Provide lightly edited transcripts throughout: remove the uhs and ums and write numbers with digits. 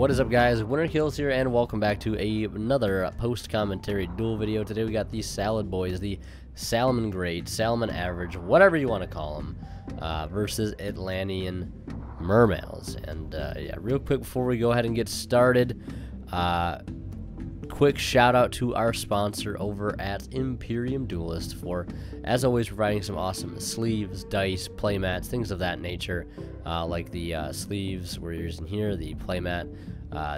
What is up, guys? Winter Kills here, and welcome back to another post-commentary duel video. Today we got these salad boys, the Salamangreat, Salmon Average, whatever you want to call them, versus Atlantean Mermails. And yeah, real quick before we go ahead and get started, quick shout out to our sponsor over at Imperium Duelist for, as always, providing some awesome sleeves, dice, playmats, things of that nature, like the sleeves we're using here, the playmat,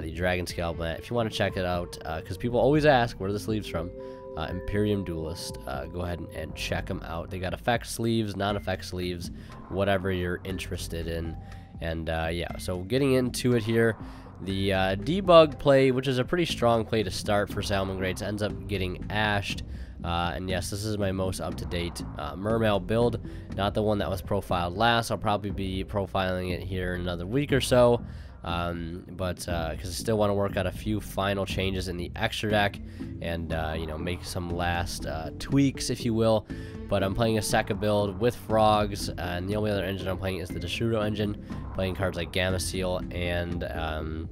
the dragon scalp mat. If you want to check it out, because people always ask where are the sleeves from, Imperium Duelist, go ahead and check them out. They got effect sleeves, non-effect sleeves, whatever you're interested in. And yeah, so getting into it here, the debug play, which is a pretty strong play to start for Salamangreats, ends up getting ashed. And yes, this is my most up-to-date Mermail build, not the one that was profiled last. I'll probably be profiling it here in another week or so, because I still want to work out a few final changes in the extra deck and you know, make some last tweaks, if you will. But I'm playing a Sekka build with frogs, and the only other engine I'm playing is the Deshudo engine, playing cards like Gamma Seal and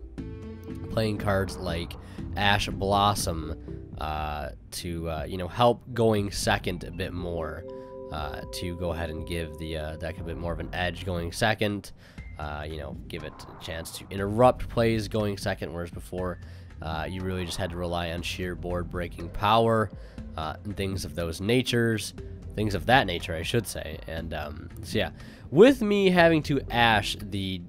playing cards like Ash Blossom to you know, help going second a bit more, to go ahead and give the deck a bit more of an edge going second, you know, give it a chance to interrupt plays going second, whereas before you really just had to rely on sheer board breaking power, and things of that nature, I should say. And so yeah, with me having to ash the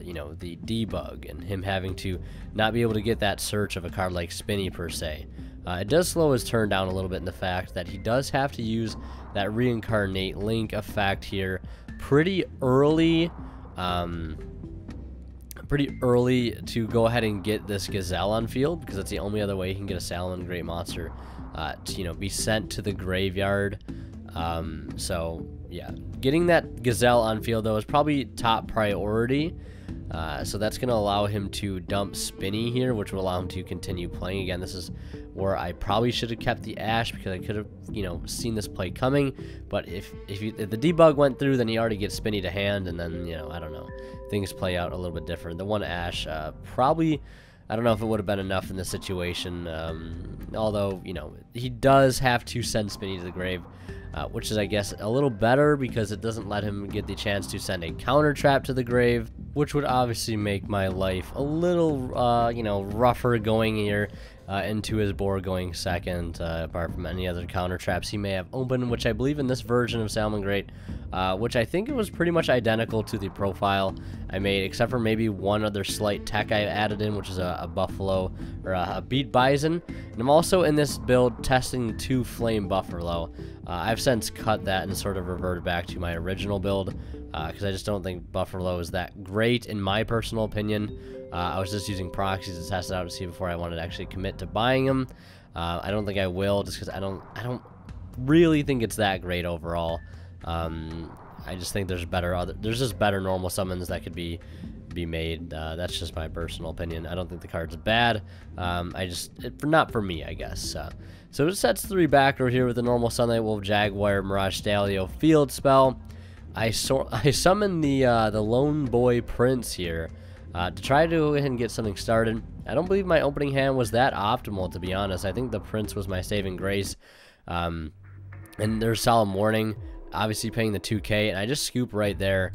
you know, the debug, and him having to not be able to get that search of a card like Spinny per se, it does slow his turn down a little bit in the fact that he does have to use that reincarnate link effect here pretty early to go ahead and get this Gazelle on field, because that's the only other way he can get a Salamangreat monster to, you know, be sent to the graveyard. So yeah, getting that Gazelle on field though is probably top priority. So that's going to allow him to dump Spinny here, which will allow him to continue playing. Again, this is where I probably should have kept the Ash, because I could have, you know, seen this play coming. But if the debug went through, then he already gets Spinny to hand, and then, you know, I don't know, things play out a little bit different. The one Ash probably, I don't know if it would have been enough in this situation, although, you know, he does have to send Spinny to the grave, which is, I guess, a little better, because it doesn't let him get the chance to send a counter trap to the grave, which would obviously make my life a little, you know, rougher going here into his board going second, apart from any other counter traps he may have opened, which I believe in this version of Salamangreat, which I think it was pretty much identical to the profile I made, except for maybe one other slight tech I added in, which is a buffalo, or a beat bison. And I'm also in this build testing 2 flame buffalo. I've since cut that and sort of reverted back to my original build, because I just don't think buffalo is that great in my personal opinion. I was just using proxies to test it out to see before I wanted to actually commit to buying them. I don't think I will, just because I don't really think it's that great overall. I just think there's just better normal summons that could be made. That's just my personal opinion. I don't think the card's bad. Not for me, I guess. So it sets 3 back over here with the normal Sunlight Wolf, Jaguar, Mirage Stallion field spell. I summon the Lone Boy Prince here to try to go ahead and get something started. I don't believe my opening hand was that optimal, to be honest. I think the Prince was my saving grace. And there's Solemn Warning, obviously paying the 2K, and I just scoop right there.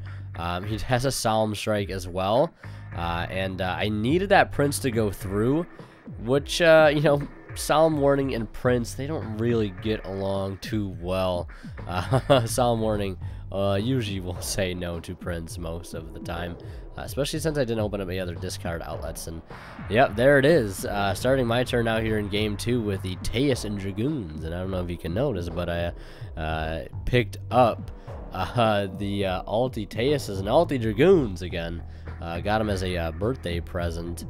He has a Solemn Strike as well, and I needed that Prince to go through, which, you know, Solemn Warning and Prince, they don't really get along too well. Solemn Warning usually will say no to Prince most of the time, especially since I didn't open up any other discard outlets. And yep, there it is. Starting my turn out here in game 2 with the Teus and Dragoons. And I don't know if you can notice, but I picked up the Alti Teuses and Alti Dragoons again. Got them as a birthday present.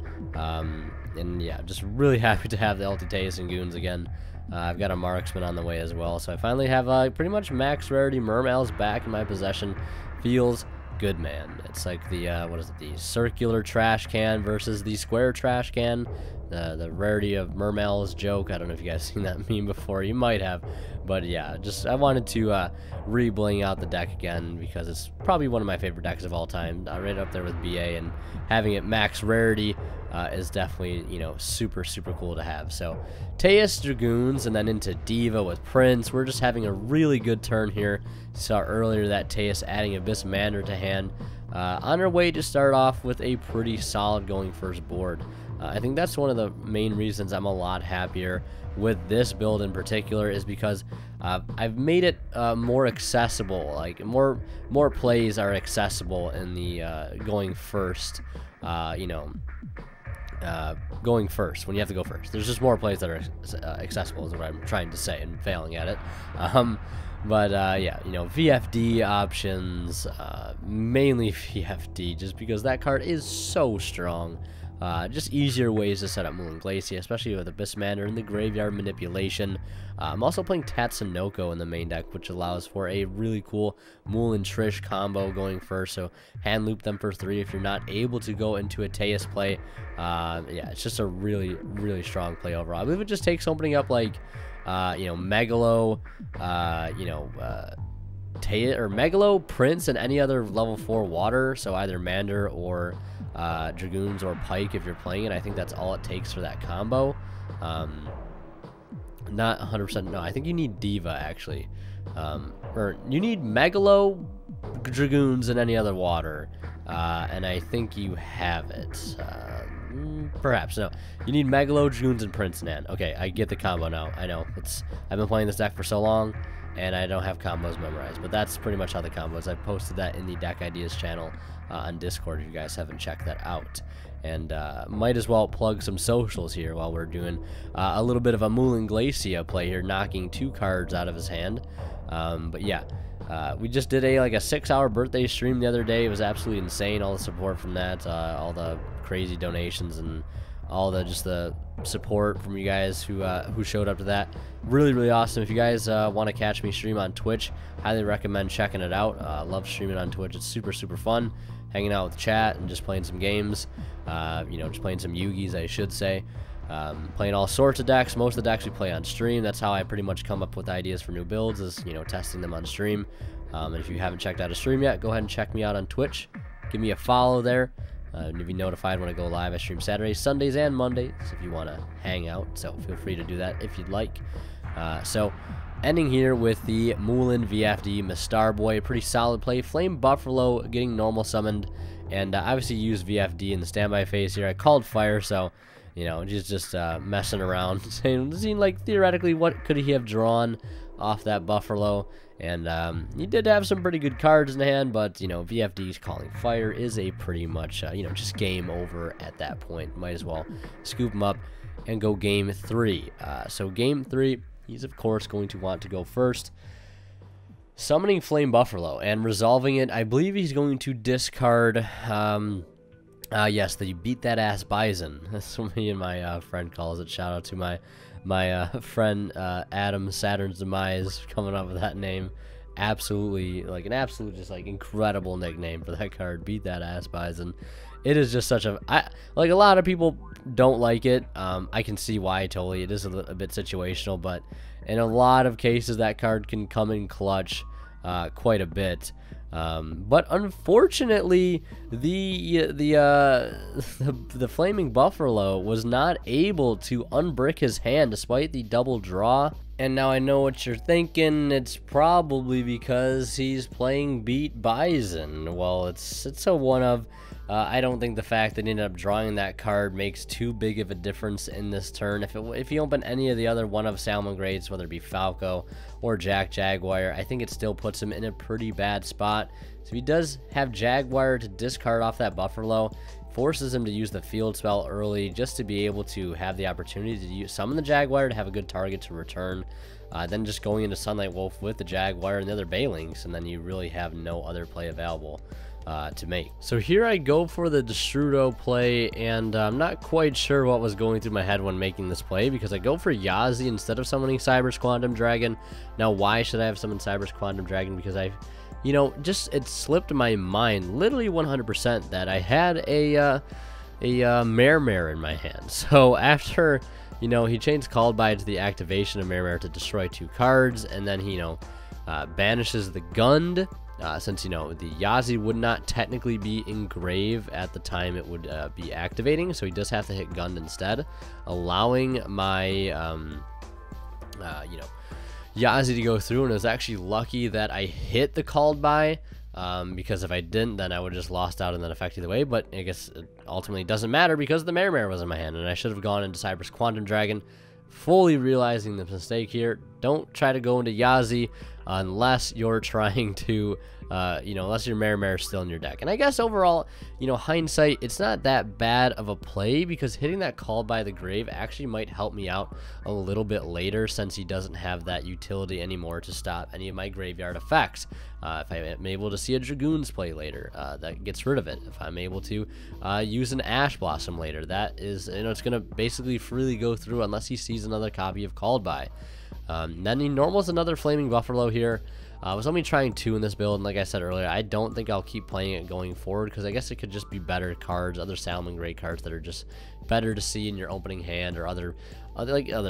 And yeah, just really happy to have the Alti Teus and Goons again. I've got a Marksman on the way as well, so I finally have pretty much max rarity Mermails back in my possession. Feels good, man. It's like the what is it, the circular trash can versus the square trash can, The rarity of Mermail's joke. I don't know if you guys seen that meme before. You might have. But yeah, just I wanted to re-bling out the deck again because it's probably one of my favorite decks of all time. Right up there with BA, and having it max rarity is definitely, you know, super cool to have. So Teus Dragoons and then into Diva with Prince. We're just having a really good turn here. You saw earlier that Teus adding Abyss Mander to hand. On our way to start off with a pretty solid going first board. I think that's one of the main reasons I'm a lot happier with this build in particular, is because I've made it more accessible. Like more plays are accessible in the going first, you know, going first when you have to go first. There's just more plays that are accessible is what I'm trying to say, and failing at it. But yeah, you know, VFD options, mainly VFD, just because that card is so strong. Just easier ways to set up Moulin Glacier, especially with Abyss Mander and the graveyard manipulation. I'm also playing Tatsunoko in the main deck, which allows for a really cool Moulin Trish combo going first. So hand loop them for 3 if you're not able to go into a Teus play. Yeah, it's just a really strong play overall. I believe it just takes opening up like, you know, Megalo, you know, or Megalo, Prince, and any other level 4 water. So either Mander or Dragoons or Pike if you're playing it. I think that's all it takes for that combo. Not 100%. No, I think you need Diva actually, or you need Megalo, Dragoons, and any other water, and I think you have it. Perhaps no. You need Megalo, Dragoons, and Prince Nan. Okay, I get the combo now. I know I've been playing this deck for so long, and I don't have combos memorized, but that's pretty much how the combo is. I posted that in the Deck Ideas channel on Discord if you guys haven't checked that out. And might as well plug some socials here while we're doing a little bit of a Moulin Glacier play here, knocking 2 cards out of his hand. But yeah, we just did a 6-hour birthday stream the other day. It was absolutely insane, all the support from that, all the crazy donations, and all the support from you guys who showed up to that. Really awesome. If you guys want to catch me stream on Twitch, highly recommend checking it out. Love streaming on Twitch. It's super fun, hanging out with chat and just playing some games. You know, just playing some Yugis, I should say. Playing all sorts of decks. Most of the decks we play on stream. That's how I pretty much come up with ideas for new builds, is, you know, testing them on stream. And if you haven't checked out a stream yet, go ahead and check me out on Twitch. Give me a follow there. And be notified when I go live. I stream Saturdays, Sundays, and Mondays if you want to hang out. So feel free to do that if you'd like. So ending here with the Moulin VFD Mistar Boy. Pretty solid play. Flame Buffalo getting normal summoned. And obviously used VFD in the standby phase here. I called fire, so, you know, just messing around. Seeing like theoretically what could he have drawn off that Buffalo. And he did have some pretty good cards in hand, but, you know, VFD's calling fire is a pretty much, you know, just game over at that point. Might as well scoop him up and go game 3. So game 3, he's, of course, going to want to go first. Summoning Flame Buffalo and resolving it. I believe he's going to discard, yes, the Beat That Ass Bison. That's what me and my friend calls it. Shout out to my friend Adam Saturn's Demise coming up with that name. Absolutely, like an absolute just like incredible nickname for that card. Beat That Ass Bison. It is just such a like a lot of people don't like it. I can see why totally. It is a bit situational, but in a lot of cases that card can come in clutch quite a bit. But unfortunately, the Flaming Buffalo was not able to unbrick his hand despite the double draw. And now I know what you're thinking. It's probably because he's playing Beat Bison. Well, it's a one of. I don't think the fact that he ended up drawing that card makes too big of a difference in this turn. If you open any of the other one of Salamangreats, whether it be Falco or Jak Jaguar, I think it still puts him in a pretty bad spot. So if he does have Jaguar to discard off that Buffalo, forces him to use the field spell early just to be able to have the opportunity to summon the Jaguar to have a good target to return. Then just going into Sunlight Wolf with the Jaguar and the other Baylings, and then you really have no other play available to make. So here I go for the Destrudo play, and I'm not quite sure what was going through my head when making this play, because I go for Yazi instead of summoning Cyber's Quantum Dragon. Now, why should I have summoned Cyber's Quantum Dragon? Because you know, just it slipped my mind literally 100% that I had a a Mermail in my hand. So after, you know, he chains Called By to the activation of Mermail to destroy 2 cards, and then he, you know, banishes the Gund, since, you know, the Yazi would not technically be engrave at the time it would be activating, so he does have to hit Gund instead, allowing my, you know, Yazi to go through. And it was actually lucky that I hit the Called By, because if I didn't, then I would have just lost out on that effect either way. But I guess it ultimately doesn't matter because the Mermail was in my hand, and I should have gone into Cyber's Quantum Dragon, fully realizing the mistake here. Don't try to go into Yazi unless you're trying to, you know, unless your Mermail is still in your deck. And I guess overall, you know, hindsight, it's not that bad of a play, because hitting that Called By the Grave actually might help me out a little bit later, since he doesn't have that utility anymore to stop any of my graveyard effects. If I'm able to see a Dragoon's play later, that gets rid of it. If I'm able to use an Ash Blossom later, that is, you know, it's going to basically freely go through unless he sees another copy of Called By. Then he normals another Flaming Buffalo here. I was only trying 2 in this build, and like I said earlier, I don't think I'll keep playing it going forward, because I guess it could just be better cards, other Salamangreat cards that are just better to see in your opening hand, or other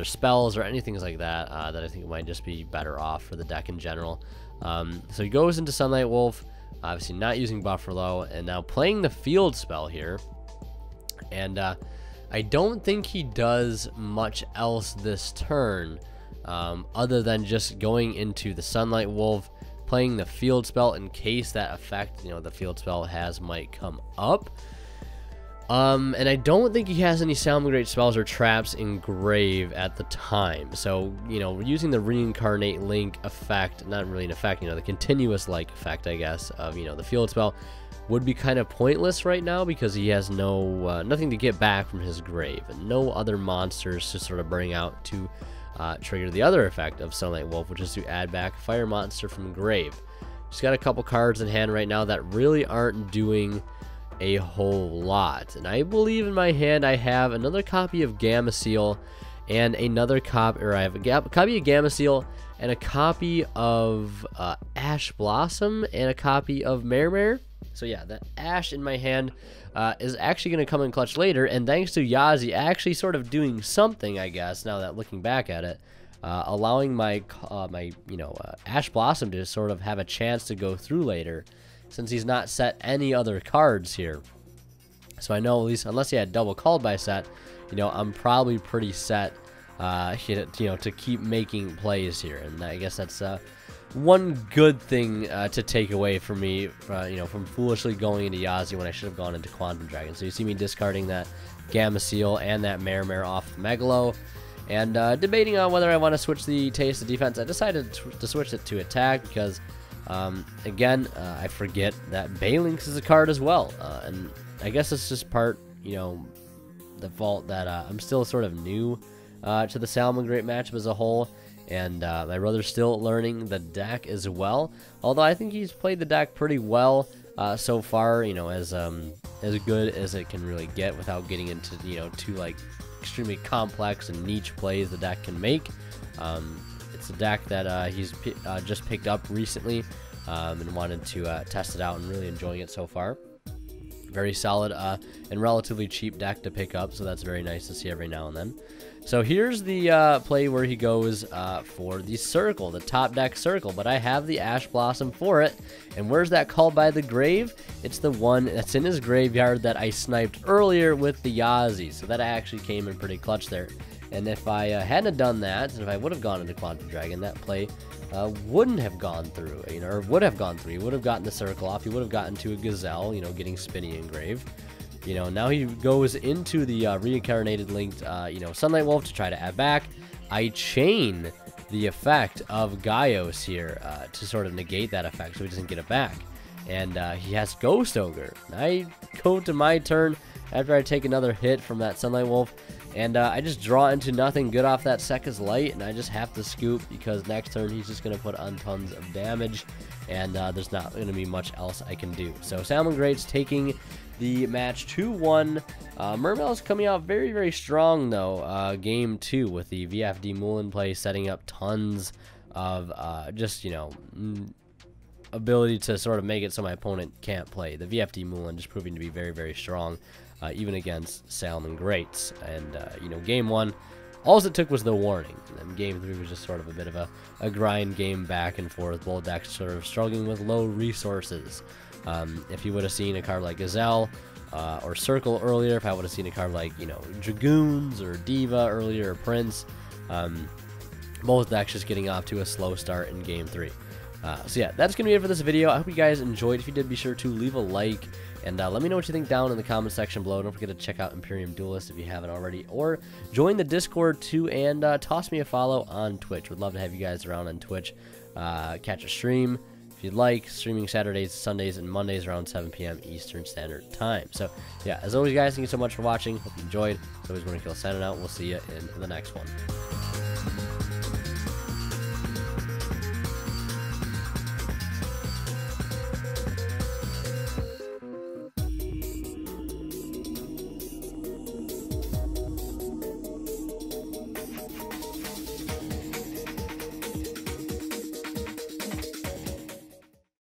spells or anything like that, that I think might just be better off for the deck in general. So he goes into Sunlight Wolf, obviously not using Buffalo, and now playing the Field spell here. And I don't think he does much else this turn, other than just going into the Sunlight Wolf, playing the Field spell in case that effect, you know, the Field spell has might come up. And I don't think he has any Salamangreat spells or traps engraved at the time. So, you know, using the Reincarnate Link effect, not really an effect, you know, the continuous like effect, I guess, of, you know, the Field spell would be kind of pointless right now, because he has no nothing to get back from his grave, and no other monsters to sort of bring out to trigger the other effect of Sunlight Wolf, which is to add back a fire monster from grave. Just got a couple cards in hand right now that really aren't doing a whole lot, and I believe in my hand I have another copy of Gameciel and another copy, or I have a copy of Gameciel and a copy of Ash Blossom and a copy of Mermail. So yeah, that Ash in my hand is actually going to come in clutch later, and thanks to Yazi actually sort of doing something, I guess, now that looking back at it, allowing my you know, Ash Blossom to sort of have a chance to go through later, since he's not set any other cards here. So I know, at least unless he had double Called By set, you know, I'm probably pretty set, you know, to keep making plays here. And I guess that's one good thing to take away from me, you know, from foolishly going into Yazi when I should have gone into Quantum Dragon. So you see me discarding that Gameciel and that Mermail off Megalo, and debating on whether I want to switch the Taste of Defense. I decided to switch it to Attack, because again, I forget that Balinx is a card as well, and I guess it's just part, you know, the fault that I'm still sort of new to the Salamangreat matchup as a whole, and my brother's still learning the deck as well. Although I think he's played the deck pretty well so far, you know, as good as it can really get without getting into, you know, too like extremely complex and niche plays the deck can make. It's a deck that he's just picked up recently, and wanted to test it out, and really enjoying it so far. Very solid and relatively cheap deck to pick up, so that's very nice to see every now and then. So here's the play where he goes for the Circle, the top deck Circle, but I have the Ash Blossom for it. And where's that Called By the Grave? It's the one that's in his graveyard that I sniped earlier with the Yazi, so that actually came in pretty clutch there. And if I hadn't done that, and if I would have gone into Quantum Dragon, that play wouldn't have gone through, you know, or would have gone through. He would have gotten the Circle off. He would have gotten to a Gazelle, you know, getting Spinny engraved. You know, now he goes into the reincarnated linked, you know, Sunlight Wolf to try to add back. I chain the effect of Gaios here to sort of negate that effect so he doesn't get it back. And he has Ghost Ogre. I go to my turn after I take another hit from that Sunlight Wolf, and I just draw into nothing good off that Sekka's Light, and I just have to scoop, because next turn he's just going to put on tons of damage, and there's not going to be much else I can do. So Salamangreat's taking the match 2-1. Mermail is coming out very, very strong, though. Game 2 with the VFD Moulin play, setting up tons of just, you know, ability to sort of make it so my opponent can't play. The VFD Moulin just proving to be very, very strong. even against Salamangreats. And, you know, game 1, all it took was the warning. And then game 3 was just sort of a bit of a grind game back and forth. Both decks sort of struggling with low resources. If you would have seen a card like Gazelle or Circle earlier, if I would have seen a card like, you know, Dragoons or Diva earlier, or Prince, both decks just getting off to a slow start in game 3. So yeah, that's going to be it for this video. I hope you guys enjoyed. If you did, be sure to leave a like, and let me know what you think down in the comment section below. Don't forget to check out Imperium Duelist if you haven't already, or join the Discord too, and toss me a follow on Twitch. Would love to have you guys around on Twitch. Catch a stream if you'd like, streaming Saturdays, Sundays, and Mondays around 7 p.m. Eastern Standard Time. So yeah, as always, guys, thank you so much for watching. Hope you enjoyed. As always, Morning Kill signing out. We'll see you in the next one.